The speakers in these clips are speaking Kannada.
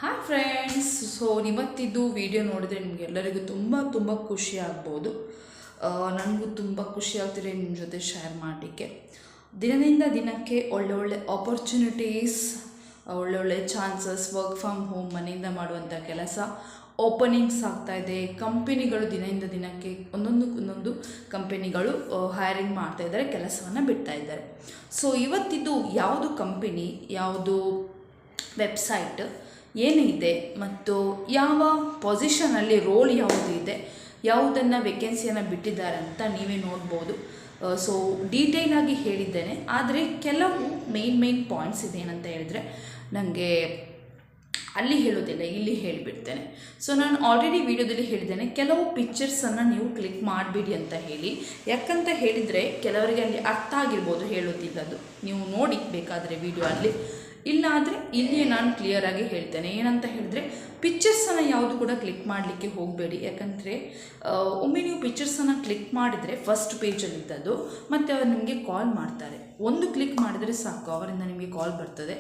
Hi friends. ಇವತ್ತಿದ್ದು ವಿಡಿಯೋ ನೋಡಿದ್ರೆ ನಿಮಗೆಲ್ಲರಿಗೂ ತುಂಬ ಖುಷಿ ಆಗ್ಬೋದು. ನನಗೂ ತುಂಬ ಖುಷಿ ಆಗ್ತಿದೆ ನಿಮ್ಮ ಜೊತೆ ಶೇರ್ ಮಾಡಲಿಕ್ಕೆ. ದಿನದಿಂದ ದಿನಕ್ಕೆ ಒಳ್ಳೊಳ್ಳೆ ಆಪರ್ಚುನಿಟೀಸ್, ಒಳ್ಳೊಳ್ಳೆ ಚಾನ್ಸಸ್, ವರ್ಕ್ ಫ್ರಮ್ ಹೋಮ್ ಮನೆಯಿಂದ ಮಾಡುವಂಥ ಕೆಲಸ ಓಪನಿಂಗ್ಸ್ ಆಗ್ತಾಯಿದೆ. ಕಂಪನಿಗಳು ದಿನದಿಂದ ದಿನಕ್ಕೆ ಒಂದೊಂದು ಕಂಪನಿಗಳು ಹೈರಿಂಗ್ ಮಾಡ್ತಾಯಿದ್ದಾರೆ, ಕೆಲಸವನ್ನು ಬಿಡ್ತಾ ಇದ್ದಾರೆ. ಇವತ್ತಿದ್ದು ಯಾವುದು ಕಂಪನಿ, ಯಾವುದು ವೆಬ್ಸೈಟ್ ಏನಿದೆ ಮತ್ತು ಯಾವ ಪೊಸಿಷನಲ್ಲಿ ರೋಲ್ ಯಾವುದು ಇದೆ, ಯಾವುದನ್ನು ವೇಕೆನ್ಸಿಯನ್ನು ಬಿಟ್ಟಿದ್ದಾರೆ ಅಂತ ನೀವೇ ನೋಡ್ಬೋದು. ಡೀಟೇಲಾಗಿ ಹೇಳಿದ್ದೇನೆ, ಆದರೆ ಕೆಲವು ಮೇನ್ ಪಾಯಿಂಟ್ಸ್ ಇದೆ. ಏನಂತ ಹೇಳಿದ್ರೆ ನನಗೆ ಅಲ್ಲಿ ಹೇಳೋದಿಲ್ಲ, ಇಲ್ಲಿ ಹೇಳಿಬಿಡ್ತೇನೆ. ನಾನು ಆಲ್ರೆಡಿ ವಿಡಿಯೋದಲ್ಲಿ ಹೇಳಿದ್ದೇನೆ, ಕೆಲವು ಪಿಕ್ಚರ್ಸನ್ನು ನೀವು ಕ್ಲಿಕ್ ಮಾಡಿಬಿಡಿ ಅಂತ ಹೇಳಿ. ಯಾಕಂತ ಹೇಳಿದರೆ ಕೆಲವರಿಗೆ ಅಲ್ಲಿ ಅರ್ಥ ಆಗಿರ್ಬೋದು, ಹೇಳೋದಿಲ್ಲದು. ನೀವು ನೋಡಿ ಬೇಕಾದರೆ ವಿಡಿಯೋ ಅಲ್ಲಿ, ಇಲ್ಲ ಆದರೆ ಇಲ್ಲಿಯೇ ನಾನು ಕ್ಲಿಯರಾಗಿ ಹೇಳ್ತೇನೆ. ಏನಂತ ಹೇಳಿದ್ರೆ, ಪಿಕ್ಚರ್ಸನ್ನು ಯಾವುದು ಕೂಡ ಕ್ಲಿಕ್ ಮಾಡಲಿಕ್ಕೆ ಹೋಗಬೇಡಿ. ಯಾಕಂದರೆ ಒಮ್ಮೆ ನೀವು ಪಿಕ್ಚರ್ಸನ್ನು ಕ್ಲಿಕ್ ಮಾಡಿದರೆ ಫಸ್ಟ್ ಪೇಜಲ್ಲಿದ್ದದ್ದು ಮತ್ತು ಅವರು ನಿಮಗೆ ಕಾಲ್ ಮಾಡ್ತಾರೆ. ಒಂದು ಕ್ಲಿಕ್ ಮಾಡಿದರೆ ಸಾಕು, ಅವರಿಂದ ನಿಮಗೆ ಕಾಲ್ ಬರ್ತದೆ.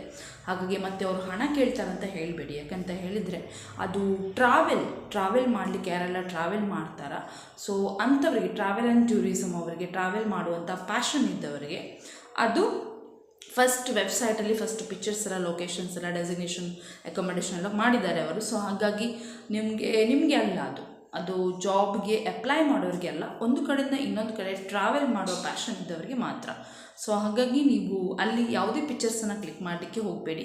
ಹಾಗಾಗಿ ಮತ್ತೆ ಅವರು ಹಣ ಕೇಳ್ತಾರಂತ ಹೇಳಬೇಡಿ. ಯಾಕಂತ ಹೇಳಿದರೆ ಅದು ಟ್ರಾವೆಲ್ ಮಾಡಲಿಕ್ಕೆ ಯಾರೆಲ್ಲ ಟ್ರಾವೆಲ್ ಮಾಡ್ತಾರ, ಅಂಥವರಿಗೆ, ಟ್ರಾವೆಲ್ ಆ್ಯಂಡ್ ಟೂರಿಸಮ್ ಅವರಿಗೆ, ಟ್ರಾವೆಲ್ ಮಾಡುವಂಥ ಪ್ಯಾಷನ್ ಇದ್ದವರಿಗೆ ಅದು ಫಸ್ಟ್ ವೆಬ್ಸೈಟಲ್ಲಿ ಫಸ್ಟ್ ಪಿಕ್ಚರ್ಸ್ ಎಲ್ಲ, ಲೊಕೇಶನ್ಸ್ ಎಲ್ಲ, ಡೆಸಿಗ್ನೇಷನ್, ಅಕೊಮಡೇಷನ್ ಎಲ್ಲ ಮಾಡಿದ್ದಾರೆ ಅವರು. ಹಾಗಾಗಿ ನಿಮಗೆ ಅಲ್ಲ, ಅದು ಜಾಬ್ಗೆ ಅಪ್ಲೈ ಮಾಡೋರಿಗೆ ಅಲ್ಲ, ಒಂದು ಕಡೆಯಿಂದ ಇನ್ನೊಂದು ಕಡೆ ಟ್ರಾವೆಲ್ ಮಾಡೋ ಪ್ಯಾಷನ್ ಇದ್ದವರಿಗೆ ಮಾತ್ರ. ಹಾಗಾಗಿ ನೀವು ಅಲ್ಲಿ ಯಾವುದೇ ಪಿಕ್ಚರ್ಸನ್ನು ಕ್ಲಿಕ್ ಮಾಡಲಿಕ್ಕೆ ಹೋಗಬೇಡಿ.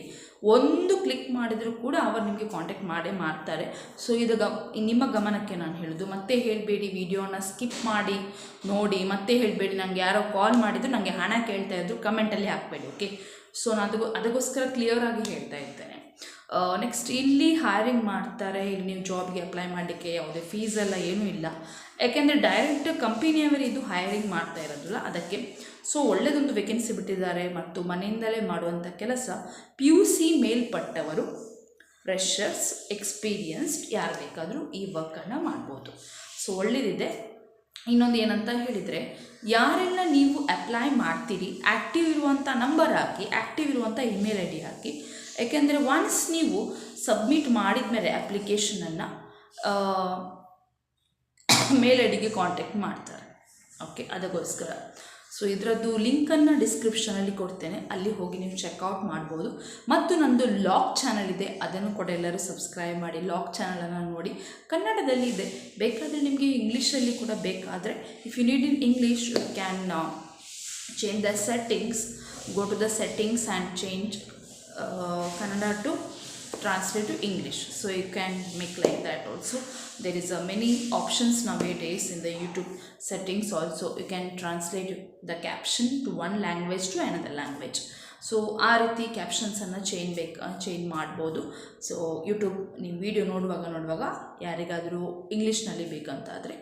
ಒಂದು ಕ್ಲಿಕ್ ಮಾಡಿದರೂ ಕೂಡ ಅವರು ನಿಮಗೆ ಕಾಂಟ್ಯಾಕ್ಟ್ ಮಾಡೇ ಮಾಡ್ತಾರೆ. ಇದು ನಿಮ್ಮ ಗಮನಕ್ಕೆ ನಾನು ಹೇಳೋದು. ಮತ್ತೆ ಹೇಳಬೇಡಿ, ವಿಡಿಯೋನ ಸ್ಕಿಪ್ ಮಾಡಿ ನೋಡಿ. ಮತ್ತೆ ಹೇಳಬೇಡಿ, ನನಗೆ ಯಾರೋ ಕಾಲ್ ಮಾಡಿದ್ರು, ನನಗೆ ಹಣ ಕೇಳ್ತಾ ಇದ್ರು, ಕಮೆಂಟಲ್ಲಿ ಹಾಕಬೇಡಿ. ಓಕೆ, ನಾನು ಅದಕ್ಕೋಸ್ಕರ ಕ್ಲಿಯರಾಗಿ ಹೇಳ್ತಾ ಇರ್ತೇನೆ. ನೆಕ್ಸ್ಟ್, ಇಲ್ಲಿ ಹೈರಿಂಗ್ ಮಾಡ್ತಾರೆ. ಇಲ್ಲಿ ನೀವು ಜಾಬ್ಗೆ ಅಪ್ಲೈ ಮಾಡಲಿಕ್ಕೆ ಯಾವುದೇ ಫೀಸ್ ಎಲ್ಲ ಏನೂ ಇಲ್ಲ. ಯಾಕೆಂದರೆ ಡೈರೆಕ್ಟ್ ಕಂಪನಿಯವರೇ ಇದು ಹೈರಿಂಗ್ ಮಾಡ್ತಾ ಇರೋದಿಲ್ಲ, ಅದಕ್ಕೆ. ಒಳ್ಳೆಯದೊಂದು ವೇಕೆನ್ಸಿ ಬಿಟ್ಟಿದ್ದಾರೆ ಮತ್ತು ಮನೆಯಿಂದಲೇ ಮಾಡುವಂಥ ಕೆಲಸ. PUC ಮೇಲ್ಪಟ್ಟವರು, ಫ್ರೆಷರ್ಸ್, ಎಕ್ಸ್ಪೀರಿಯನ್ಸ್ಡ್ ಯಾರು ಬೇಕಾದರೂ ಈ ವರ್ಕನ್ನು ಮಾಡ್ಬೋದು. ಒಳ್ಳೆಯದಿದೆ. ಇನ್ನೊಂದು ಏನಂತ ಹೇಳಿದರೆ, ಯಾರೆಲ್ಲ ನೀವು ಅಪ್ಲೈ ಮಾಡ್ತೀರಿ, ಆ್ಯಕ್ಟಿವ್ ಇರುವಂಥ ನಂಬರ್ ಹಾಕಿ, ಆ್ಯಕ್ಟಿವ್ ಇರುವಂಥ ಇಮೇಲ್ ID ಹಾಕಿ. ಯಾಕೆಂದರೆ ಒನ್ಸ್ ನೀವು ಸಬ್ಮಿಟ್ ಮಾಡಿದ ಮೇಲೆ ಅಪ್ಲಿಕೇಶನನ್ನು ಮೇಲ್ ಐಡಿಗೆ ಕಾಂಟ್ಯಾಕ್ಟ್ ಮಾಡ್ತಾರೆ. ಓಕೆ, ಅದಕ್ಕೋಸ್ಕರ ಇದರದ್ದು ಲಿಂಕನ್ನು ಡಿಸ್ಕ್ರಿಪ್ಷನಲ್ಲಿ ಕೊಡ್ತೇನೆ, ಅಲ್ಲಿ ಹೋಗಿ ನೀವು ಚೆಕ್ಔಟ್ ಮಾಡ್ಬೋದು. ಮತ್ತು ನನ್ನದು ಲಾಗ್ ಚಾನಲ್ ಇದೆ, ಅದನ್ನು ಕೂಡ ಎಲ್ಲರೂ ಸಬ್ಸ್ಕ್ರೈಬ್ ಮಾಡಿ. ಲಾಗ್ ಚಾನಲನ್ನು ನೋಡಿ, ಕನ್ನಡದಲ್ಲಿ ಇದೆ. ಬೇಕಾದರೆ ನಿಮಗೆ ಇಂಗ್ಲೀಷಲ್ಲಿ ಕೂಡ ಬೇಕಾದರೆ, if you need in English you can change the settings, go to the settings and change Kannada to translate to English. You can make like that also. There is many options nowadays in the YouTube settings also. You can translate the caption to one language to another language. ಆ ರೀತಿ ಕ್ಯಾಪ್ಷನ್ಸನ್ನು ಚೇಂಜ್ ಮಾಡ್ಬೋದು. ಯೂಟ್ಯೂಬ್ ನೀವು ವಿಡಿಯೋ ನೋಡುವಾಗ ಯಾರಿಗಾದರೂ ಇಂಗ್ಲೀಷ್ನಲ್ಲಿ ಬೇಕಂತಾದರೆ.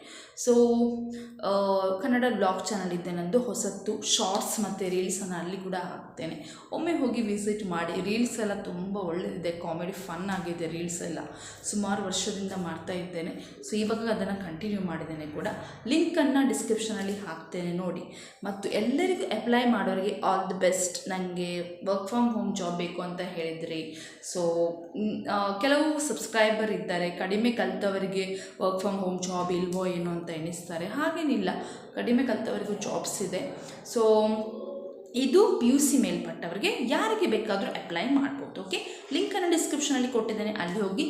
ಕನ್ನಡ ಬ್ಲಾಗ್ ಚಾನಲ್ ಇದೆ ನಂದು, ಹೊಸತ್ತು ಶಾರ್ಟ್ಸ್ ಮತ್ತು ರೀಲ್ಸನ್ನು ಅಲ್ಲಿ ಕೂಡ ಹಾಕ್ತೇನೆ. ಒಮ್ಮೆ ಹೋಗಿ ವಿಸಿಟ್ ಮಾಡಿ. ರೀಲ್ಸ್ ಎಲ್ಲ ತುಂಬ ಒಳ್ಳೆಯದಿದೆ, ಕಾಮಿಡಿ ಫನ್ ಆಗಿದೆ. ರೀಲ್ಸ್ ಎಲ್ಲ ಸುಮಾರು ವರ್ಷದಿಂದ ಮಾಡ್ತಾ ಇದ್ದೇನೆ. ಇವಾಗ ಅದನ್ನು ಕಂಟಿನ್ಯೂ ಮಾಡಿದ್ದೇನೆ ಕೂಡ. ಲಿಂಕನ್ನು ಡಿಸ್ಕ್ರಿಪ್ಷನಲ್ಲಿ ಹಾಕ್ತೇನೆ, ನೋಡಿ. ಮತ್ತು ಎಲ್ಲರಿಗೂ ಅಪ್ಲೈ ಮಾಡೋರಿಗೆ ಆಲ್ ದಿ ಬೆಸ್ಟ್. ನನಗೆ ವರ್ಕ್ ಫ್ರಮ್ ಹೋಮ್ ಜಾಬ್ ಬೇಕು ಅಂತ ಹೇಳಿದ್ರಿ. ಕೆಲವು ಸಬ್ಸ್ಕ್ರೈಬರ್ ಇದ್ದಾರೆ, ಕಡಿಮೆ ಕಲಿತವರಿಗೆ ವರ್ಕ್ ಫ್ರಮ್ ಹೋಮ್ ಜಾಬ್ ಇಲ್ವೋ ಏನೋ ಅಂತ ಎನಿಸ್ತಾರೆ. ಹಾಗೇನಿಲ್ಲ, ಕಡಿಮೆ ಕಲಿತವರಿಗೂ ಜಾಬ್ಸ್ ಇದೆ. ಇದು PUC ಮೇಲ್ಪಟ್ಟವರಿಗೆ, ಯಾರಿಗೆ ಬೇಕಾದರೂ ಅಪ್ಲೈ ಮಾಡ್ಬೋದು. ಓಕೆ, ಲಿಂಕನ್ನು ಡಿಸ್ಕ್ರಿಪ್ಷನಲ್ಲಿ ಕೊಟ್ಟಿದ್ದೇನೆ, ಅಲ್ಲಿ ಹೋಗಿ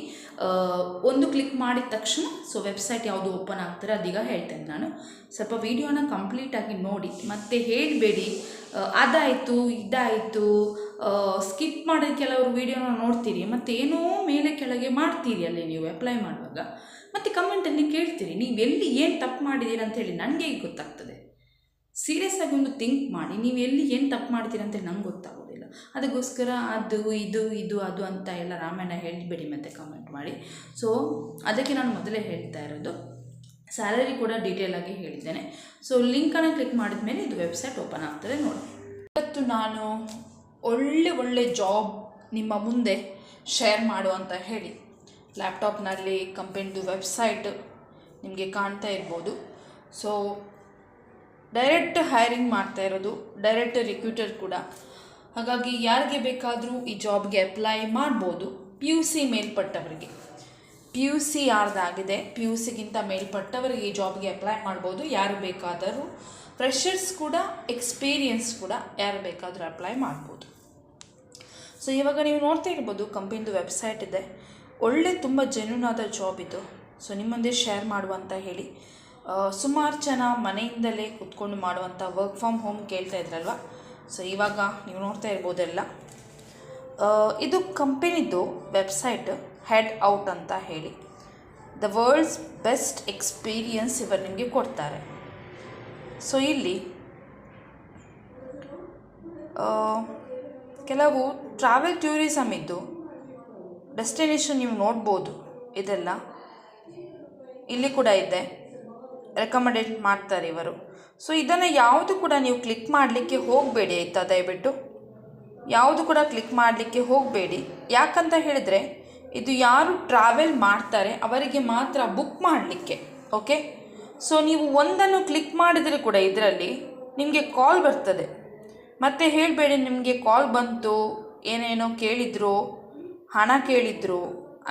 ಒಂದು ಕ್ಲಿಕ್ ಮಾಡಿದ ತಕ್ಷಣ ವೆಬ್ಸೈಟ್ ಯಾವುದು ಓಪನ್ ಆಗ್ತಾರೆ ಅದೀಗ ಹೇಳ್ತೇನೆ ನಾನು. ಸ್ವಲ್ಪ ವೀಡಿಯೋನ ಕಂಪ್ಲೀಟಾಗಿ ನೋಡಿ, ಮತ್ತೆ ಹೇಳಬೇಡಿ ಅದಾಯಿತು ಇದಾಯಿತು ಸ್ಕಿಪ್ ಮಾಡಿದ. ಕೆಲವರು ವೀಡಿಯೋನ ನೋಡ್ತೀರಿ, ಮತ್ತು ಏನೋ ಮೇಲೆ ಕೆಳಗೆ ಮಾಡ್ತೀರಿ ಅಲ್ಲಿ ನೀವು ಅಪ್ಲೈ ಮಾಡುವಾಗ. ಮತ್ತು ಕಮೆಂಟಲ್ಲಿ ಕೇಳ್ತೀರಿ, ನೀವು ಎಲ್ಲಿ ಏನು ತಪ್ಪು ಮಾಡಿದ್ದೀರಿ ಅಂಥೇಳಿ ನನಗೆ ಈಗ ಗೊತ್ತಾಗ್ತದೆ. ಸೀರಿಯಸ್ ಆಗಿ ಒಂದು ಥಿಂಕ್ ಮಾಡಿ, ನೀವು ಎಲ್ಲಿ ಏನು ತಪ್ಪು ಮಾಡ್ತೀರಿ ಅಂತೇಳಿ ನಂಗೆ ಗೊತ್ತಾಗೋದಿಲ್ಲ. ಅದಕ್ಕೋಸ್ಕರ ಅದು ಇದು ಅದು ಅಂತ ಎಲ್ಲ ರಾಮಾಯಣ ಹೇಳಿಬಿಡಿ ಮತ್ತು ಕಮೆಂಟ್ ಮಾಡಿ. ಅದಕ್ಕೆ ನಾನು ಮೊದಲೇ ಹೇಳ್ತಾ ಇರೋದು. ಸ್ಯಾಲರಿ ಕೂಡ ಡೀಟೇಲಾಗಿ ಹೇಳಿದ್ದೇನೆ. ಲಿಂಕನ್ನು ಕ್ಲಿಕ್ ಮಾಡಿದ ಮೇಲೆ ಇದು ವೆಬ್ಸೈಟ್ ಓಪನ್ ಆಗ್ತದೆ, ನೋಡಿ. ಇವತ್ತು ನಾನು ಒಳ್ಳೆ ಜಾಬ್ ನಿಮ್ಮ ಮುಂದೆ ಶೇರ್ ಮಾಡು ಅಂತ ಹೇಳಿ ಲ್ಯಾಪ್ಟಾಪ್ನಲ್ಲಿ ಕಂಪನಿದು ವೆಬ್ಸೈಟ್ ನಿಮಗೆ ಕಾಣ್ತಾ ಇರ್ಬೋದು. ಡೈರೆಕ್ಟ್ ಹೈರಿಂಗ್ ಮಾಡ್ತಾ ಇರೋದು, ಡೈರೆಕ್ಟ್ ರಿಕ್ರೂಟರ್ ಕೂಡ. ಹಾಗಾಗಿ ಯಾರಿಗೆ ಬೇಕಾದರೂ ಈ ಜಾಬ್ಗೆ ಅಪ್ಲೈ ಮಾಡ್ಬೋದು. PUC ಮೇಲ್ಪಟ್ಟವರಿಗೆ, PUC ಯಾರ್ದಾಗಿದೆ, PUCಗಿಂತ ಮೇಲ್ಪಟ್ಟವರಿಗೆ ಈ ಜಾಬ್ಗೆ ಅಪ್ಲೈ ಮಾಡ್ಬೋದು. ಯಾರು ಬೇಕಾದರೂ, ಫ್ರೆಷರ್ಸ್ ಕೂಡ, ಎಕ್ಸ್ಪೀರಿಯನ್ಸ್ ಕೂಡ ಯಾರು ಬೇಕಾದರೂ ಅಪ್ಲೈ ಮಾಡ್ಬೋದು. ಸೊ ಇವಾಗ ನೀವು ನೋಡ್ತಾ ಇರ್ಬೋದು, ಕಂಪನಿದು ವೆಬ್ಸೈಟ್ ಇದೆ. ಒಳ್ಳೆ ತುಂಬ ಜೆನ್ಯೂನ್ ಆದ ಜಾಬ್ ಇದು. ಸೊ ನಿಮ್ಮ ಮುಂದೆ ಶೇರ್ ಮಾಡುವಂತ ಹೇಳಿ. ಸುಮಾರು ಜನ ಮನೆಯಿಂದಲೇ ಕೂತ್ಕೊಂಡು ಮಾಡುವಂಥ ವರ್ಕ್ ಫ್ರಮ್ ಹೋಮ್ ಕೇಳ್ತಾ ಇದ್ರಲ್ವ. ಸೊ ಇವಾಗ ನೀವು ನೋಡ್ತಾ ಇರ್ಬೋದೆಲ್ಲ. ಇದು ಕಂಪನಿದು ವೆಬ್ಸೈಟ್, ಹೆಡ್ ಔಟ್ ಅಂತ ಹೇಳಿ. ದ ವರ್ಲ್ಡ್ಸ್ ಬೆಸ್ಟ್ ಎಕ್ಸ್ಪೀರಿಯನ್ಸ್ ಇವರು ನಿಮಗೆ ಕೊಡ್ತಾರೆ. ಸೊ ಇಲ್ಲಿ ಕೆಲವು ಟ್ರಾವೆಲ್ ಟೂರಿಸಮ್ ಇದ್ದು ಡೆಸ್ಟಿನೇಷನ್ ನೀವು ನೋಡ್ಬೋದು. ಇದೆಲ್ಲ ಇಲ್ಲಿ ಕೂಡ ಇದೆ, ರೆಕಮೆಂಡೇಟ್ ಮಾಡ್ತಾರೆ ಇವರು. ಸೊ ಇದನ್ನು ಯಾವುದು ಕೂಡ ನೀವು ಕ್ಲಿಕ್ ಮಾಡಲಿಕ್ಕೆ ಹೋಗಬೇಡಿ ಆಯಿತಾ, ದಯವಿಟ್ಟು ಯಾವುದು ಕೂಡ ಕ್ಲಿಕ್ ಮಾಡಲಿಕ್ಕೆ ಹೋಗಬೇಡಿ. ಯಾಕಂತ ಹೇಳಿದರೆ ಇದು ಯಾರು ಟ್ರಾವೆಲ್ ಮಾಡ್ತಾರೆ ಅವರಿಗೆ ಮಾತ್ರ ಬುಕ್ ಮಾಡಲಿಕ್ಕೆ. ಓಕೆ, ಸೊ ನೀವು ಒಂದನ್ನು ಕ್ಲಿಕ್ ಮಾಡಿದರೆ ಕೂಡ ಇದರಲ್ಲಿ ನಿಮಗೆ ಕಾಲ್ ಬರ್ತದೆ. ಮತ್ತೆ ಹೇಳಬೇಡಿ ನಿಮಗೆ ಕಾಲ್ ಬಂತು, ಏನೇನೋ ಕೇಳಿದ್ರು, ಹಣ ಕೇಳಿದ್ರು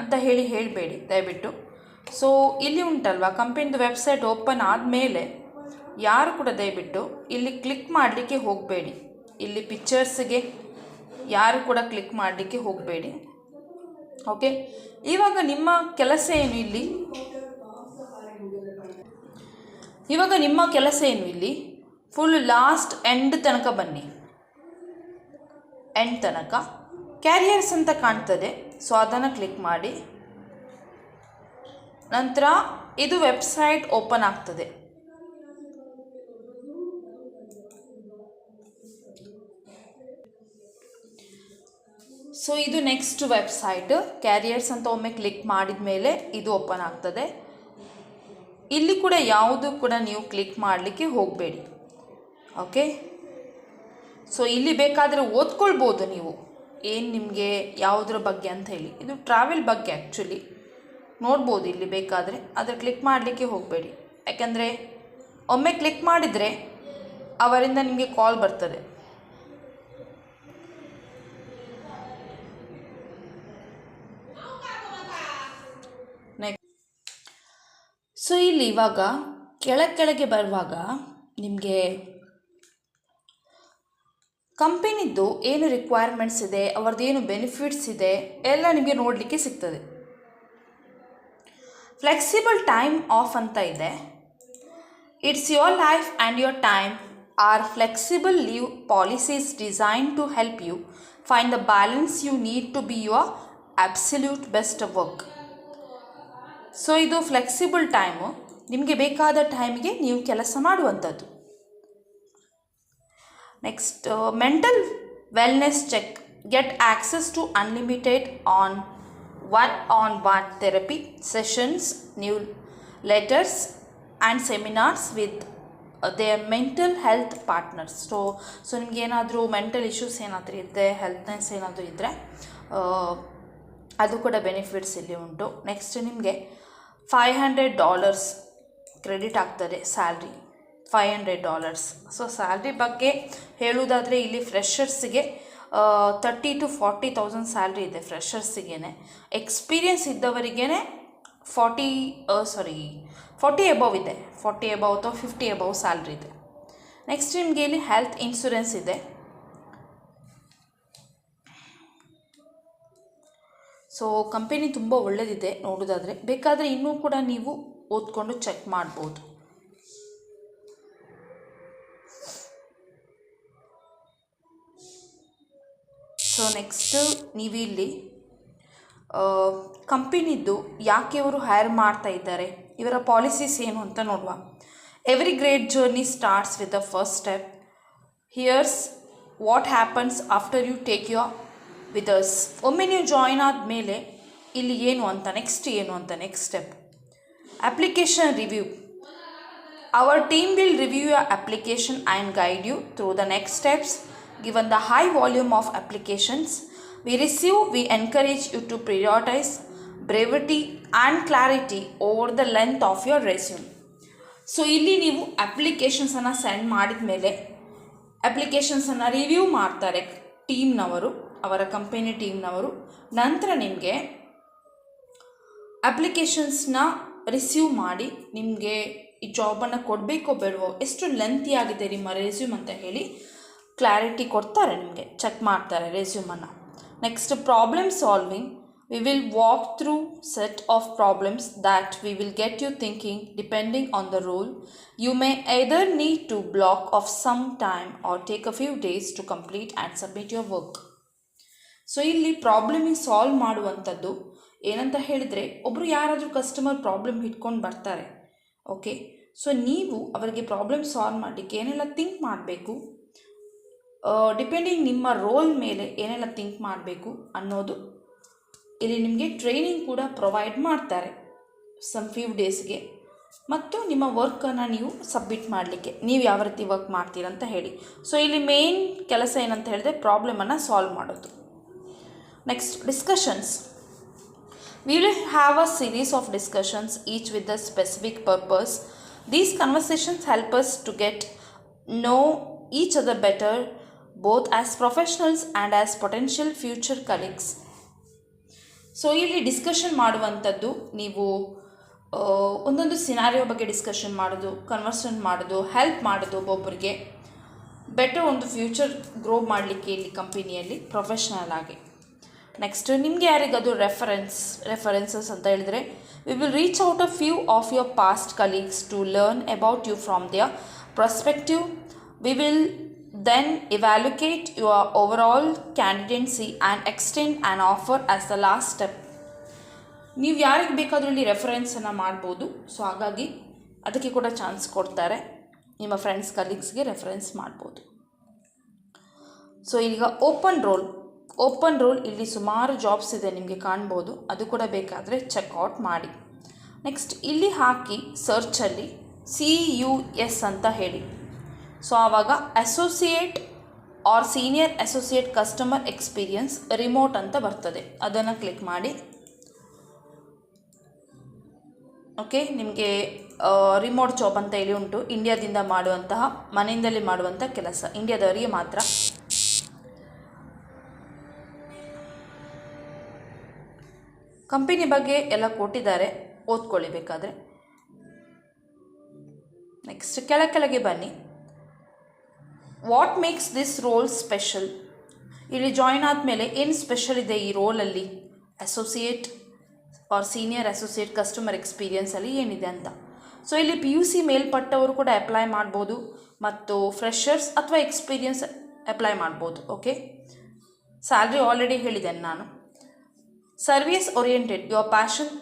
ಅಂತ ಹೇಳಬೇಡಿ ದಯವಿಟ್ಟು. ಸೊ ಇಲ್ಲಿ ಉಂಟಲ್ವ, ಕಂಪನಿದು ವೆಬ್ಸೈಟ್ ಓಪನ್ ಆದಮೇಲೆ ಯಾರು ಕೂಡ ದಯವಿಟ್ಟು ಇಲ್ಲಿ ಕ್ಲಿಕ್ ಮಾಡಲಿಕ್ಕೆ ಹೋಗಬೇಡಿ. ಇಲ್ಲಿ ಪಿಕ್ಚರ್ಸ್ಗೆ ಯಾರು ಕೂಡ ಕ್ಲಿಕ್ ಮಾಡಲಿಕ್ಕೆ ಹೋಗಬೇಡಿ. ಓಕೆ, ಇವಾಗ ನಿಮ್ಮ ಕೆಲಸ ಏನು ಇಲ್ಲಿ, ಇಲ್ಲಿ ಫುಲ್ ಲಾಸ್ಟ್ ಎಂಡ್ ತನಕ ಬನ್ನಿ. ಎಂಡ್ ತನಕ ಕ್ಯಾರಿಯರ್ಸ್ ಅಂತ ಕಾಣ್ತದೆ. ಸೊ ಅದನ್ನು ಕ್ಲಿಕ್ ಮಾಡಿ. ನಂತರ ಇದು ವೆಬ್ಸೈಟ್ ಓಪನ್ ಆಗ್ತದೆ. ಸೊ ಇದು ನೆಕ್ಸ್ಟ್ ವೆಬ್ಸೈಟ್, ಕ್ಯಾರಿಯರ್ಸ್ ಅಂತ ಒಮ್ಮೆ ಕ್ಲಿಕ್ ಮಾಡಿದ ಮೇಲೆ ಇದು ಓಪನ್ ಆಗ್ತದೆ. ಇಲ್ಲಿ ಕೂಡ ಯಾವುದು ಕೂಡ ನೀವು ಕ್ಲಿಕ್ ಮಾಡಲಿಕ್ಕೆ ಹೋಗಬೇಡಿ. ಓಕೆ, ಸೊ ಇಲ್ಲಿ ಬೇಕಾದರೆ ಓದ್ಕೊಳ್ಬೋದು ನೀವು ಏನು ನಿಮಗೆ ಯಾವುದ್ರ ಬಗ್ಗೆ ಅಂತ ಹೇಳಿ. ಇದು ಟ್ರಾವೆಲ್ ಬಗ್ಗೆ ಆ್ಯಕ್ಚುಲಿ ನೋಡ್ಬೋದು ಇಲ್ಲಿ ಬೇಕಾದರೆ, ಆದರೆ ಕ್ಲಿಕ್ ಮಾಡಲಿಕ್ಕೆ ಹೋಗಬೇಡಿ. ಯಾಕೆಂದರೆ ಒಮ್ಮೆ ಕ್ಲಿಕ್ ಮಾಡಿದರೆ ಅವರಿಂದ ನಿಮಗೆ ಕಾಲ್ ಬರ್ತದೆ. ಸೊ ಇಲ್ಲಿ ಇವಾಗ ಕೆಳಗೆ ಬರುವಾಗ ನಿಮಗೆ ಕಂಪನಿದ್ದು ಏನು ರಿಕ್ವೈರ್ಮೆಂಟ್ಸ್ ಇದೆ, ಅವ್ರದ್ದು ಏನು ಬೆನಿಫಿಟ್ಸ್ ಇದೆ ಎಲ್ಲ ನಿಮಗೆ ನೋಡಲಿಕ್ಕೆ ಸಿಗ್ತದೆ. ಫ್ಲೆಕ್ಸಿಬಲ್ ಟೈಮ್ ಆಫ್ ಅಂತ ಇದೆ. It's your life and your time are flexible leave policies design to help you find the balance you need to be your absolute best work. So ಇದು ಫ್ಲೆಕ್ಸಿಬಲ್ ಟೈಮು, ನಿಮಗೆ ಬೇಕಾದ ಟೈಮಿಗೆ ನೀವು ಕೆಲಸ ಮಾಡುವಂಥದ್ದು. Next mental wellness check, get access to unlimited one-on-one therapy sessions, new letters and seminars with their mental health partners. So ನಿಮ್ಗೆ ಏನಾದರೂ ಮೆಂಟಲ್ ಇಶ್ಯೂಸ್ ಏನಾದರೂ ಇದ್ದರೆ, ಹೆಲ್ತ್ನೆಸ್ ಏನಾದರೂ ಇದ್ದರೆ ಅದು ಕೂಡ ಬೆನಿಫಿಟ್ಸ್ ಇಲ್ಲಿ ಉಂಟು. ನೆಕ್ಸ್ಟ್ ನಿಮಗೆ $500 ಕ್ರೆಡಿಟ್ ಆಗ್ತದೆ ಸ್ಯಾಲ್ರಿ, $500. ಸೊ ಸ್ಯಾಲ್ರಿ ಬಗ್ಗೆ ಹೇಳುವುದಾದರೆ ಇಲ್ಲಿ ಫ್ರೆಷರ್ಸಿಗೆ 30,000 to 40,000 ಸ್ಯಾಲ್ರಿ ಇದೆ ಫ್ರೆಷರ್ಸಿಗೇ. ಎಕ್ಸ್ಪೀರಿಯನ್ಸ್ ಇದ್ದವರಿಗೇ 40 ಎಬವ್ ಇದೆ, 40 ಎಬವ್ ಅಥವಾ 50 ಎಬವ್ ಸ್ಯಾಲ್ರಿ ಇದೆ. ನೆಕ್ಸ್ಟ್ ನಿಮಗೆ ಇಲ್ಲಿ ಹೆಲ್ತ್ ಇನ್ಶೂರೆನ್ಸ್ ಇದೆ. ಸೊ ಕಂಪನಿ ತುಂಬ ಒಳ್ಳೆಯದಿದೆ ನೋಡೋದಾದರೆ, ಬೇಕಾದರೆ ಇನ್ನೂ ಕೂಡ ನೀವು ಓದ್ಕೊಂಡು ಚೆಕ್ ಮಾಡ್ಬೋದು. ಸೊ ನೆಕ್ಸ್ಟ್ ನೀವು ಇಲ್ಲಿ ಕಂಪನಿದ್ದು ಯಾಕೆ ಇವರು ಹೈರ್ ಮಾಡ್ತಾ ಇದ್ದಾರೆ, ಇವರ ಪಾಲಿಸೀಸ್ ಏನು ಅಂತ ನೋಡುವ. Every great journey starts with the first step. Here's what happens after you take your with us. ಒಮ್ಮೆ ನೀವು ಜಾಯಿನ್ ಆದಮೇಲೆ ಇಲ್ಲಿ ಏನು ಅಂತ next step. Application review. Our team will review your application and guide you through the next steps. Given the high volume of applications we receive, we encourage you to prioritize brevity and clarity over the length of your resume. So ಇಲ್ಲಿ ನೀವು ಅಪ್ಲಿಕೇಶನ್ಸನ್ನು ಸೆಂಡ್ ಮಾಡಿದ ಮೇಲೆ ಅಪ್ಲಿಕೇಶನ್ಸನ್ನು ರಿವ್ಯೂ ಮಾಡ್ತಾರೆ ಟೀಮ್ನವರು. ಅವರ ಕಂಪನಿ ಟೀಮ್ನವರು. ನಂತರ ನಿಮಗೆ ಅಪ್ಲಿಕೇಶನ್ಸ್ನ ರಿಸೀವ್ ಮಾಡಿ ನಿಮಗೆ ಈ ಜಾಬನ್ನು ಕೊಡಬೇಕೋ ಬೇಡವೋ, ಎಷ್ಟು ಲೆಂತಿ ಆಗಿದೆ ನಿಮ್ಮ ರೆಸ್ಯೂಮ್ ಅಂತ ಹೇಳಿ ಕ್ಲಾರಿಟಿ ಕೊಡ್ತಾರೆ, ನಿಮಗೆ ಚೆಕ್ ಮಾಡ್ತಾರೆ ರೆಸ್ಯೂಮನ್ನು. Next problem solving. We will walk through set of problems that we will get you thinking depending on the role. You may either need to block off some time or take a few days to complete and submit your work. So ಇಲ್ಲಿ ಪ್ರಾಬ್ಲಮಿಗೆ ಸಾಲ್ವ್ ಮಾಡುವಂಥದ್ದು ಏನಂತ ಹೇಳಿದರೆ, ಒಬ್ಬರು ಯಾರಾದರೂ ಕಸ್ಟಮರ್ ಪ್ರಾಬ್ಲಮ್ ಇಟ್ಕೊಂಡು ಬರ್ತಾರೆ. ಓಕೆ, ಸೊ ನೀವು ಅವರಿಗೆ ಪ್ರಾಬ್ಲಮ್ ಸಾಲ್ವ್ ಮಾಡಲಿಕ್ಕೆ ಏನೆಲ್ಲ ಥಿಂಕ್ ಮಾಡಬೇಕು, ಡಿಪೆಂಡಿಂಗ್ ನಿಮ್ಮ ರೋಲ್ ಮೇಲೆ ಏನೆಲ್ಲ ಥಿಂಕ್ ಮಾಡಬೇಕು ಅನ್ನೋದು ಇಲ್ಲಿ ನಿಮಗೆ ಟ್ರೈನಿಂಗ್ ಕೂಡ ಪ್ರೊವೈಡ್ ಮಾಡ್ತಾರೆ ಸಮ್ ಫ್ಯೂ ಡೇಸ್ಗೆ. ಮತ್ತು ನಿಮ್ಮ ವರ್ಕನ್ನು ನೀವು ಸಬ್ಮಿಟ್ ಮಾಡಲಿಕ್ಕೆ ನೀವು ಯಾವ ರೀತಿ ವರ್ಕ್ ಮಾಡ್ತೀರಂತ ಹೇಳಿ. ಸೊ ಇಲ್ಲಿ ಮೇನ್ ಕೆಲಸ ಏನಂತ ಹೇಳಿದ್ರೆ ಪ್ರಾಬ್ಲಮನ್ನು ಸಾಲ್ವ್ ಮಾಡೋದು. Next discussions. We will have a series of discussions, each with a specific purpose. These conversations help us to get know each other better, both as professionals and as potential future colleagues. So ಇಲ್ಲಿ ಡಿಸ್ಕಷನ್ ಮಾಡುವಂಥದ್ದು, ನೀವು ಒಂದೊಂದು ಸಿನಾರಿಯೋ ಬಗ್ಗೆ ಡಿಸ್ಕಷನ್ ಮಾಡೋದು, ಕನ್ವರ್ಸನ್ ಮಾಡೋದು, ಹೆಲ್ಪ್ ಮಾಡೋದು ಒಬ್ಬೊಬ್ಬರಿಗೆ ಬೆಟರ್ ಒಂದು ಫ್ಯೂಚರ್ ಗ್ರೋ ಮಾಡಲಿಕ್ಕೆ ಇಲ್ಲಿ ಕಂಪನಿಯಲ್ಲಿ ಪ್ರೊಫೆಷ್ನಲ್ ಆಗಿ. ನೆಕ್ಸ್ಟ್ ನಿಮಗೆ ಯಾರಿಗದು ರೆಫರೆನ್ಸಸ್ ಅಂತ ಹೇಳಿದರೆ, we will reach out a few of your past colleagues to learn about you from their perspective. We will then evaluate your overall candidacy and extend an offer as the last step. ನೀವು ಯಾರಿಗೆ ಬೇಕಾದರೂ ಇಲ್ಲಿ ರೆಫರೆನ್ಸನ್ನು ಮಾಡ್ಬೋದು. ಸೊ ಹಾಗಾಗಿ ಅದಕ್ಕೆ ಕೂಡ ಚಾನ್ಸ್ ಕೊಡ್ತಾರೆ, ನಿಮ್ಮ ಫ್ರೆಂಡ್ಸ್ ಕಲೀಗ್ಸ್ಗೆ ರೆಫರೆನ್ಸ್ ಮಾಡ್ಬೋದು. ಸೊ ಈಗ ಓಪನ್ ರೋಲ್ ಇಲ್ಲಿ ಸುಮಾರು ಜಾಬ್ಸ್ ಇದೆ ನಿಮಗೆ ಕಾಣ್ಬೋದು, ಅದು ಕೂಡ ಬೇಕಾದರೆ ಚೆಕ್ಔಟ್ ಮಾಡಿ. ನೆಕ್ಸ್ಟ್ ಇಲ್ಲಿ ಹಾಕಿ ಸರ್ಚಲ್ಲಿ CUS ಅಂತ ಹೇಳಿ. ಸೊ ಆವಾಗ associate or senior associate customer experience remote ಅಂತ ಬರ್ತದೆ, ಅದನ್ನು ಕ್ಲಿಕ್ ಮಾಡಿ. ಓಕೆ, ನಿಮಗೆ ರಿಮೋಟ್ ಜಾಬ್ ಅಂತ ಹೇಳಿ ಉಂಟು, ಇಂಡಿಯಾದಿಂದ ಮಾಡುವಂತಹ, ಮನೆಯಿಂದಲೇ ಮಾಡುವಂಥ ಕೆಲಸ, ಇಂಡಿಯಾದವರಿಗೆ ಮಾತ್ರ. ಕಂಪನಿ ಬಗ್ಗೆ ಎಲ್ಲ ಕೊಟ್ಟಿದ್ದಾರೆ, ಓದ್ಕೊಳ್ಳಿ ಬೇಕಾದರೆ. ನೆಕ್ಸ್ಟ್ ಕೆಳಗೆ ಬನ್ನಿ. What makes this role special. ಇಲ್ಲಿ ಜಾಯಿನ್ ಆದಮೇಲೆ ಏನು ಸ್ಪೆಷಲ್ ಇದೆ ಈ ರೋಲಲ್ಲಿ, associate or senior associate customer ಎಕ್ಸ್ಪೀರಿಯನ್ಸಲ್ಲಿ ಏನಿದೆ ಅಂತ. ಸೊ ಇಲ್ಲಿ PUC ಮೇಲ್ಪಟ್ಟವರು ಕೂಡ ಅಪ್ಲೈ ಮಾಡ್ಬೋದು, ಮತ್ತು ಫ್ರೆಷರ್ಸ್ ಅಥವಾ ಎಕ್ಸ್ಪೀರಿಯನ್ಸ್ ಅಪ್ಲೈ ಮಾಡ್ಬೋದು. ಓಕೆ, ಸ್ಯಾಲ್ರಿ ಆಲ್ರೆಡಿ ಹೇಳಿದ್ದೇನೆ ನಾನು. Service oriented. Your passion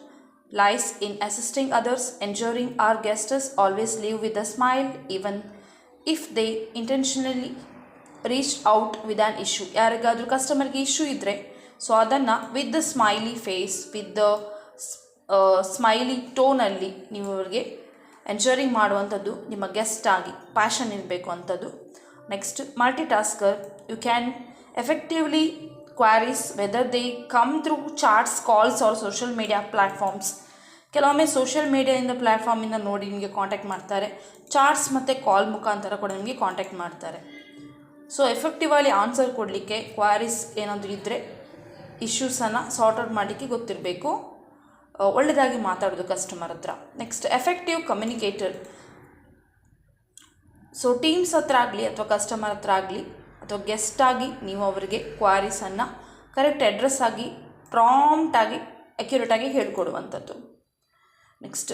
lies in assisting others, ensuring our guests always leave with a smile, even if they intentionally reached out with an issue. ಯಾರಿಗಾದರೂ ಕಸ್ಟಮರ್ಗೆ ಇಶ್ಯೂ ಇದ್ದರೆ, ಸೊ ಅದನ್ನು with the smiley face, with the smiley ಟೋನಲ್ಲಿ ನೀವು ಅವ್ರಿಗೆ ಎಂಜರಿಂಗ್ ಮಾಡುವಂಥದ್ದು, ನಿಮ್ಮ ಗೆಸ್ಟ್ ಆಗಿ ಪ್ಯಾಷನ್ ಇರಬೇಕು ಅಂಥದ್ದು. Next multi tasker. You can effectively queries whether they come through chats, calls or social media platforms. ಕೆಲವೊಮ್ಮೆ ಸೋಷಿಯಲ್ ಮೀಡಿಯಾದಿಂದ ಪ್ಲ್ಯಾಟ್ಫಾರ್ಮಿಂದ ನೋಡಿ ನಿಮಗೆ ಕಾಂಟ್ಯಾಕ್ಟ್ ಮಾಡ್ತಾರೆ, ಚಾಟ್ಸ್ ಮತ್ತು ಕಾಲ್ ಮುಖಾಂತರ ಕೂಡ ನಿಮಗೆ ಕಾಂಟ್ಯಾಕ್ಟ್ ಮಾಡ್ತಾರೆ. ಸೊ ಎಫೆಕ್ಟಿವ್ ಆಗಿ ಆನ್ಸರ್ ಕೊಡಲಿಕ್ಕೆ, ಕ್ವಾರೀಸ್ ಏನಾದರೂ ಇದ್ದರೆ ಇಶ್ಯೂಸನ್ನು ಸಾರ್ಟ್ ಔಟ್ ಮಾಡಲಿಕ್ಕೆ ಗೊತ್ತಿರಬೇಕು, ಒಳ್ಳೆಯದಾಗಿ ಮಾತಾಡೋದು ಕಸ್ಟಮರ್ ಹತ್ರ. Next effective communicator. So teams ಹತ್ರ ಆಗಲಿ ಅಥವಾ ಕಸ್ಟಮರ್ ಹತ್ರ ಆಗಲಿ ಅಥವಾ ಗೆಸ್ಟಾಗಿ ನೀವು ಅವರಿಗೆ ಕ್ವಾರೀಸನ್ನು ಕರೆಕ್ಟ್ ಅಡ್ರೆಸ್ ಆಗಿ ಪ್ರಾಂಪ್ಟಾಗಿ ಅಕ್ಯುರೇಟಾಗಿ ಹೇಳ್ಕೊಡುವಂಥದ್ದು. Next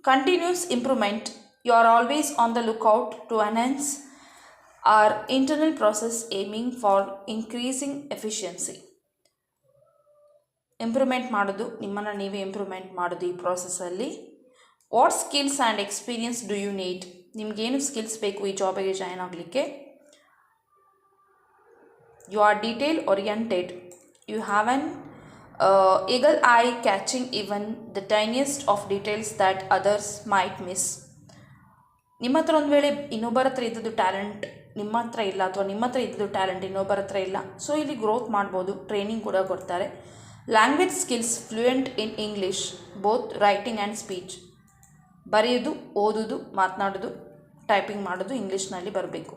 continuous improvement. You are always on the lookout to enhance our internal process aiming for increasing efficiency. Improvement ಮಾಡೋದು, ನಿಮ್ಮನ್ನು ನೀವೇ ಇಂಪ್ರೂವ್ಮೆಂಟ್ ಮಾಡೋದು ಈ ಪ್ರಾಸೆಸ್ಸಲ್ಲಿ. What skills and experience do you need. ನಿಮಗೇನು ಸ್ಕಿಲ್ಸ್ ಬೇಕು ಈ ಜಾಬಿಗೆ ಜಾಯ್ನ್ ಆಗಲಿಕ್ಕೆ. You are detail oriented. You have an eagle eye catching even the tiniest of details that others might miss. ನಿಮ್ಮ ಹತ್ರ ಒಂದು ವೇಳೆ ಇನ್ನೊಬ್ಬರ ಹತ್ರ ಇದ್ದದ್ದು ಟ್ಯಾಲೆಂಟ್ ನಿಮ್ಮ ಹತ್ರ ಇಲ್ಲ, ಅಥವಾ ನಿಮ್ಮ ಹತ್ರ ಇದ್ದದ್ದು ಟ್ಯಾಲೆಂಟ್ ಇನ್ನೊಬ್ಬರ ಹತ್ರ ಇಲ್ಲ, ಸೊ ಇಲ್ಲಿ ಗ್ರೋತ್ ಮಾಡ್ಬೋದು, ಟ್ರೈನಿಂಗ್ ಕೂಡ ಕೊಡ್ತಾರೆ. Language skills. Fluent in English, both writing and speech. ಬರೆಯೋದು, ಓದೋದು, ಮಾತನಾಡೋದು, ಟೈಪಿಂಗ್ ಮಾಡೋದು ಇಂಗ್ಲೀಷ್ನಲ್ಲಿ ಬರಬೇಕು.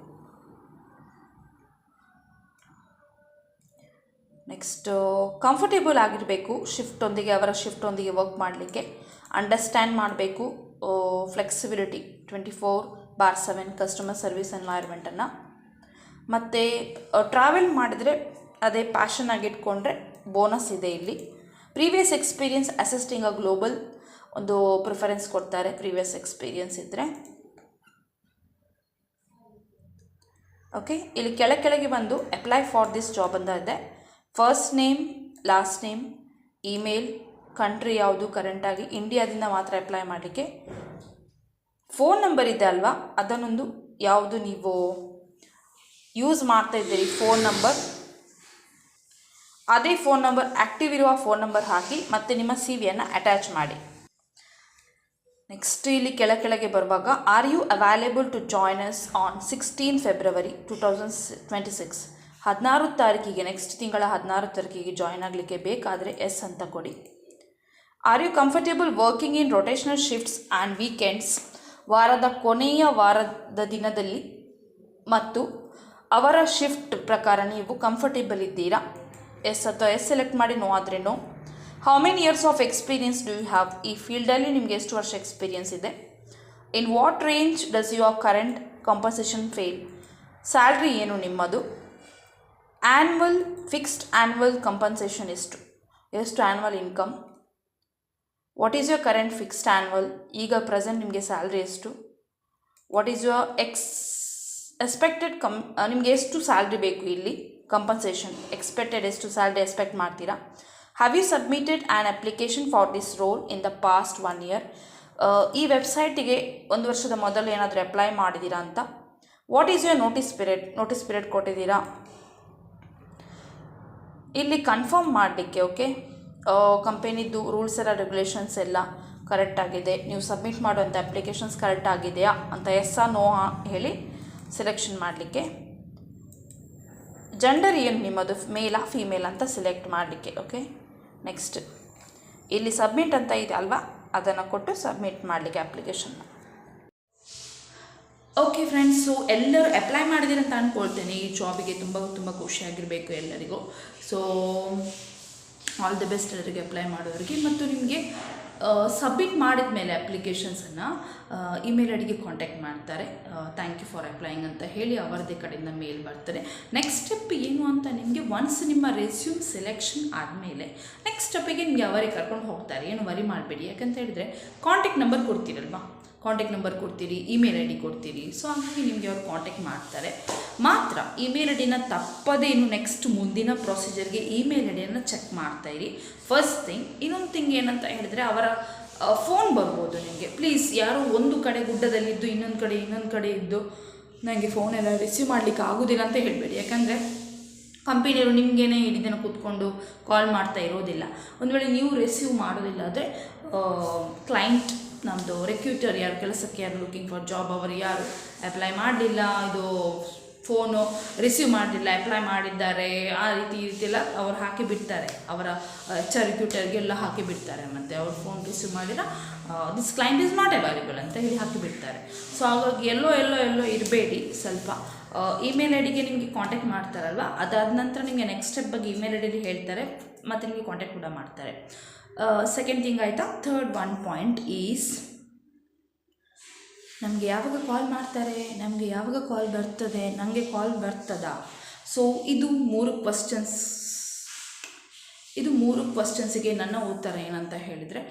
ನೆಕ್ಸ್ಟು ಕಂಫರ್ಟೇಬಲ್ ಆಗಿರಬೇಕು, ಅವರ ಶಿಫ್ಟೊಂದಿಗೆ ವರ್ಕ್ ಮಾಡಲಿಕ್ಕೆ ಅಂಡರ್ಸ್ಟ್ಯಾಂಡ್ ಮಾಡಬೇಕು, ಫ್ಲೆಕ್ಸಿಬಿಲಿಟಿ 24/7 ಕಸ್ಟಮರ್ ಸರ್ವಿಸ್ ಎನ್ವೈರ್ಮೆಂಟನ್ನು. ಮತ್ತು ಟ್ರಾವೆಲ್ ಮಾಡಿದರೆ ಅದೇ ಪ್ಯಾಷನ್ ಆಗಿಟ್ಕೊಂಡ್ರೆ ಬೋನಸ್ ಇದೆ ಇಲ್ಲಿ. Previous experience assisting a global ಒಂದು ಪ್ರಿಫರೆನ್ಸ್ ಕೊಡ್ತಾರೆ, ಪ್ರೀವಿಯಸ್ ಎಕ್ಸ್ಪೀರಿಯನ್ಸ್ ಇದ್ದರೆ. ಓಕೆ, ಇಲ್ಲಿ ಕೆಳಗೆ ಬಂದು ಅಪ್ಲೈ ಫಾರ್ ದಿಸ್ ಜಾಬ್ ಅಂತ ಇದೆ. First name, last name, email, country ಯಾವುದು ಕರೆಂಟಾಗಿ ಇಂಡಿಯಾದಿಂದ ಮಾತ್ರ ಅಪ್ಲೈ ಮಾಡಲಿಕ್ಕೆ. ಫೋನ್ ನಂಬರ್ ಇದೆ ಅಲ್ವಾ, ಅದನ್ನೊಂದು ಯಾವುದು ನೀವು ಯೂಸ್ ಮಾಡ್ತಾ ಇದ್ದೀರಿ ಫೋನ್ ನಂಬರ್, ಅದೇ ಫೋನ್ ನಂಬರ್ ಆ್ಯಕ್ಟಿವ್ ಇರುವ ಫೋನ್ ನಂಬರ್ ಹಾಕಿ ಮತ್ತು ನಿಮ್ಮ CV-ಯನ್ನು ಅಟ್ಯಾಚ್ ಮಾಡಿ. ನೆಕ್ಸ್ಟ್ ಇಲ್ಲಿ ಕೆಳಗೆ ಬರುವಾಗ are you available to join us on 16 February 2026, 16 ತಾರೀಕಿಗೆ, ನೆಕ್ಸ್ಟ್ ತಿಂಗಳ 16 ತಾರೀಕಿಗೆ ಜಾಯ್ನ್ ಆಗಲಿಕ್ಕೆ ಬೇಕಾದರೆ ಎಸ್ ಅಂತ ಕೊಡಿ. Are you comfortable working in rotational shifts and weekends, ವಾರದ ಕೊನೆಯ ವಾರದ ದಿನದಲ್ಲಿ ಮತ್ತು ಅವರ ಶಿಫ್ಟ್ ಪ್ರಕಾರ ನೀವು ಕಂಫರ್ಟೇಬಲ್ ಇದ್ದೀರಾ, ಎಸ್ ಅಥವಾ ಎಸ್ ಸೆಲೆಕ್ಟ್ ಮಾಡಿ, ನೋ ಆದರೆ no. How many years of experience do you have, ಈ ಫೀಲ್ಡಲ್ಲಿ ನಿಮಗೆ ಎಷ್ಟು ವರ್ಷ ಎಕ್ಸ್ಪೀರಿಯನ್ಸ್ ಇದೆ. In what range does your current compensation fall, salary ಏನು ನಿಮ್ಮದು. ಆ್ಯನ್ಯುವಲ್ ಫಿಕ್ಸ್ಡ್ ಆ್ಯನ್ಯುವಲ್ ಕಂಪನ್ಸೇಷನ್ ಎಷ್ಟು annual income. What is your current fixed annual, ಈಗ ಪ್ರೆಸೆಂಟ್ ನಿಮಗೆ ಸ್ಯಾಲ್ರಿ ಎಷ್ಟು. ವಾಟ್ ಈಸ್ ಯುವರ್ ಎಕ್ಸ್ಪೆಕ್ಟೆಡ್ ನಿಮಗೆ ಎಷ್ಟು ಸ್ಯಾಲ್ರಿ ಬೇಕು ಇಲ್ಲಿ, ಕಂಪನ್ಸೇಷನ್ ಎಕ್ಸ್ಪೆಕ್ಟೆಡ್ ಎಷ್ಟು ಸ್ಯಾಲ್ರಿ ಎಕ್ಸ್ಪೆಕ್ಟ್ ಮಾಡ್ತೀರಾ. Have you submitted an application for this role in the past 1 year, ಈ ವೆಬ್ಸೈಟಿಗೆ 1 ವರ್ಷದ ಮೊದಲು ಏನಾದರೂ ಅಪ್ಲೈ ಮಾಡಿದ್ದೀರಾ ಅಂತ. What is your notice period ಕೊಟ್ಟಿದ್ದೀರಾ. ಇಲ್ಲಿ ಕನ್ಫರ್ಮ್ ಮಾಡಲಿಕ್ಕೆ ಓಕೆ, ಕಂಪೆನಿದು ರೂಲ್ಸ್ ಎಲ್ಲ ರೆಗ್ಯುಲೇಷನ್ಸ್ ಎಲ್ಲ ಕರೆಕ್ಟಾಗಿದೆ, ನೀವು ಸಬ್ಮಿಟ್ ಮಾಡುವಂಥ ಅಪ್ಲಿಕೇಶನ್ಸ್ ಕರೆಕ್ಟ್ ಆಗಿದೆಯಾ ಅಂತ ಎಸ್ ನೋ ಹೇಳಿ ಸೆಲೆಕ್ಷನ್ ಮಾಡಲಿಕ್ಕೆ. ಜೆಂಡರ್ ಏನು ನಿಮ್ಮದು, ಮೇಲಾ ಫೀಮೇಲ್ ಅಂತ ಸೆಲೆಕ್ಟ್ ಮಾಡಲಿಕ್ಕೆ. ಓಕೆ, ನೆಕ್ಸ್ಟ್ ಇಲ್ಲಿ ಸಬ್ಮಿಟ್ ಅಂತ ಇದೆ ಅಲ್ವಾ, ಅದನ್ನು ಕೊಟ್ಟು ಸಬ್ಮಿಟ್ ಮಾಡಲಿಕ್ಕೆ ಅಪ್ಲಿಕೇಶನ್ನ. ಓಕೆ ಫ್ರೆಂಡ್ಸ್, ಸೊ ಎಲ್ಲರೂ ಅಪ್ಲೈ ಮಾಡಿದ್ದೀರಿ ಅಂತ ಅಂದ್ಕೊಳ್ತೇನೆ. ಈ ಜಾಬಿಗೆ ತುಂಬ ಖುಷಿಯಾಗಿರಬೇಕು ಎಲ್ಲರಿಗೂ. ಸೊ ಆಲ್ ದಿ ಬೆಸ್ಟ್ ಎಲ್ಲರಿಗೆ ಅಪ್ಲೈ ಮಾಡೋರಿಗೆ. ಮತ್ತು ನಿಮಗೆ ಸಬ್ಮಿಟ್ ಮಾಡಿದ ಮೇಲೆ ಅಪ್ಲಿಕೇಶನ್ಸನ್ನು ಇಮೇಲ್ ಐಡಿಗೆ ಕಾಂಟ್ಯಾಕ್ಟ್ ಮಾಡ್ತಾರೆ, ಥ್ಯಾಂಕ್ ಯು ಫಾರ್ ಅಪ್ಲೈಯಿಂಗ್ ಅಂತ ಹೇಳಿ ಅವರದೇ ಕಡೆಯಿಂದ ಮೇಲ್ ಬರ್ತಾರೆ. ನೆಕ್ಸ್ಟ್ ಸ್ಟೆಪ್ ಏನು ಅಂತ ನಿಮಗೆ ಒನ್ಸ್ ನಿಮ್ಮ ರೆಸ್ಯೂಮ್ ಸೆಲೆಕ್ಷನ್ ಆದಮೇಲೆ ನೆಕ್ಸ್ಟ್ ಸ್ಟೆಪ್ಪಿಗೆ ನಿಮಗೆ ಅವರೇ ಕರ್ಕೊಂಡು ಹೋಗ್ತಾರೆ, ಏನು ವರಿ ಮಾಡಬೇಡಿ. ಯಾಕಂತ ಹೇಳಿದರೆ ಕಾಂಟ್ಯಾಕ್ಟ್ ನಂಬರ್ ಕೊಡ್ತೀರಲ್ವಾ, ಕಾಂಟ್ಯಾಕ್ಟ್ ನಂಬರ್ ಕೊಡ್ತೀರಿ, ಇಮೇಲ್ ಐ ಡಿ ಕೊಡ್ತೀರಿ. ಸೊ ಹಾಗಾಗಿ ನಿಮಗೆ ಅವ್ರು ಕಾಂಟ್ಯಾಕ್ಟ್ ಮಾಡ್ತಾರೆ. ಮಾತ್ರ ಇಮೇಲ್ ಐ ಡಿನ ತಪ್ಪದೇನು ನೆಕ್ಸ್ಟ್ ಮುಂದಿನ ಪ್ರೊಸೀಜರ್ಗೆ ಇಮೇಲ್ ಐ ಡಿಯನ್ನು ಚೆಕ್ ಮಾಡ್ತಾಯಿರಿ, ಫಸ್ಟ್ ಥಿಂಗ್. ಇನ್ನೊಂದು ಥಿಂಗ್ ಏನಂತ ಹೇಳಿದ್ರೆ ಅವರ ಫೋನ್ ಬರ್ಬೋದು ನಿಮಗೆ. ಪ್ಲೀಸ್ ಯಾರೋ ಒಂದು ಕಡೆ ಗುಡ್ಡದಲ್ಲಿದ್ದು ಇನ್ನೊಂದು ಕಡೆ ಇದ್ದು ನನಗೆ ಫೋನೆಲ್ಲ ರಿಸೀವ್ ಮಾಡಲಿಕ್ಕೆ ಆಗೋದಿಲ್ಲ ಅಂತ ಹೇಳಬೇಡಿ. ಯಾಕಂದರೆ ಕಂಪನಿಯವರು ನಿಮಗೇನೆ ಇಡೀ ದಿನ ಕೂತ್ಕೊಂಡು ಕಾಲ್ ಮಾಡ್ತಾ ಇರೋದಿಲ್ಲ. ಒಂದು ವೇಳೆ ನೀವು ರಿಸೀವ್ ಮಾಡೋದಿಲ್ಲ ಆದರೆ ಕ್ಲೈಂಟ್ ನಮ್ಮದು ರೆಕ್ಯೂಟರ್ ಯಾರು ಕೆಲಸಕ್ಕೆ ಯಾರು ಲುಕಿಂಗ್ ಫಾರ್ ಜಾಬ್ ಅವರು ಯಾರು ಅಪ್ಲೈ ಮಾಡಲಿಲ್ಲ, ಇದು ಫೋನು ರಿಸೀವ್ ಮಾಡಲಿಲ್ಲ, ಅಪ್ಲೈ ಮಾಡಿದ್ದಾರೆ, ಆ ರೀತಿ ಈ ರೀತಿ ಎಲ್ಲ ಅವ್ರು ಹಾಕಿ ಬಿಡ್ತಾರೆ, ಅವರ ರೆಕ್ಯೂಟರ್ಗೆಲ್ಲ ಹಾಕಿ ಬಿಡ್ತಾರೆ. ಮತ್ತು ಅವ್ರ ಫೋನ್ ರಿಸೀವ್ ಮಾಡಿಲ್ಲ, this client is not available ಅಂತ ಹೇಳಿ ಹಾಕಿ ಬಿಡ್ತಾರೆ. ಸೊ ಹಾಗಾಗಿ ಎಲ್ಲೋ ಇರಬೇಡಿ. ಸ್ವಲ್ಪ ಇಮೇಲ್ ಐ ಡಿಗೆ ನಿಮಗೆ ಕಾಂಟ್ಯಾಕ್ಟ್ ಮಾಡ್ತಾರಲ್ವ, ಅದಾದ ನಂತರ ನಿಮಗೆ ನೆಕ್ಸ್ಟ್ ಸ್ಟೆಪ್ ಬಗ್ಗೆ ಇಮೇಲ್ ಐ ಡಿಲಿ ಹೇಳ್ತಾರೆ ಮತ್ತು ನಿಮಗೆ ಕಾಂಟ್ಯಾಕ್ಟ್ ಕೂಡ ಮಾಡ್ತಾರೆ. ಸೆಕೆಂಡ್ ಥಿಂಗ್ ಆಯಿತಾ. ಥರ್ಡ್ ಒನ್ ಪಾಯಿಂಟ್ ಈಸ್ ನಮಗೆ ಯಾವಾಗ ಕಾಲ್ ಮಾಡ್ತಾರೆ, ನಮಗೆ ಯಾವಾಗ ಕಾಲ್ ಬರ್ತದೆ, ನನಗೆ ಕಾಲ್ ಬರ್ತದಾ. ಸೊ ಇದು ಮೂರು ಕ್ವಶನ್ಸಿಗೆ ನನ್ನ ಉತ್ತರ ಏನಂತ ಹೇಳಿದರೆ,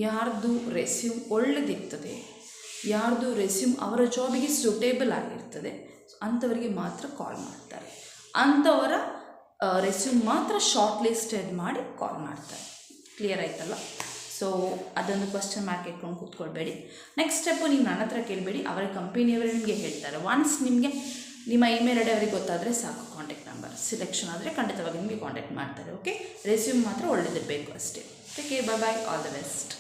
ಯಾರ್ದು ರೆಸ್ಯೂಮ್ ಒಳ್ಳೆದಿರ್ತದೆ, ಯಾರ್ದು ರೆಸ್ಯೂಮ್ ಅವರ ಜಾಬಿಗೆ ಸೂಟೇಬಲ್ ಆಗಿರ್ತದೆ, ಅಂಥವರಿಗೆ ಮಾತ್ರ ಕಾಲ್ ಮಾಡ್ತಾರೆ. ಅಂಥವರ ರೆಸ್ಯೂಮ್ ಮಾತ್ರ ಶಾರ್ಟ್ ಲಿಸ್ಟೆಡ್ ಮಾಡಿ ಕಾಲ್ ಮಾಡ್ತಾರೆ. ಕ್ಲಿಯರ್ ಆಯ್ತಲ್ಲ. ಸೊ ಅದೊಂದು ಕ್ವಶನ್ ಮಾರ್ಕ್ ಇಟ್ಕೊಂಡು ಕೂತ್ಕೊಳ್ಬೇಡಿ. ನೆಕ್ಸ್ಟ್ ಸ್ಟೆಪ್ಪು ನೀವು ನನ್ನ ಹತ್ರ ಕೇಳಬೇಡಿ, ಅವರ ಕಂಪನಿಯವರೇ ನಿಮಗೆ ಹೇಳ್ತಾರೆ. ಒನ್ಸ್ ನಿಮಗೆ ನಿಮ್ಮ ಇಮೇಲ್ ಐ ಡಿ ಅವರಿಗೆ ಗೊತ್ತಾದರೆ ಸಾಕು, ಕಾಂಟ್ಯಾಕ್ಟ್ ನಂಬರ್ ಸೆಲೆಕ್ಷನ್ ಆದರೆ ಖಂಡಿತವಾಗಿ ನಿಮಗೆ ಕಾಂಟ್ಯಾಕ್ಟ್ ಮಾಡ್ತಾರೆ. ಓಕೆ, ರೆಸ್ಯೂಮ್ ಮಾತ್ರ ಒಳ್ಳೆದಿರಬೇಕು ಅಷ್ಟೇ. Okay, bye, all the best.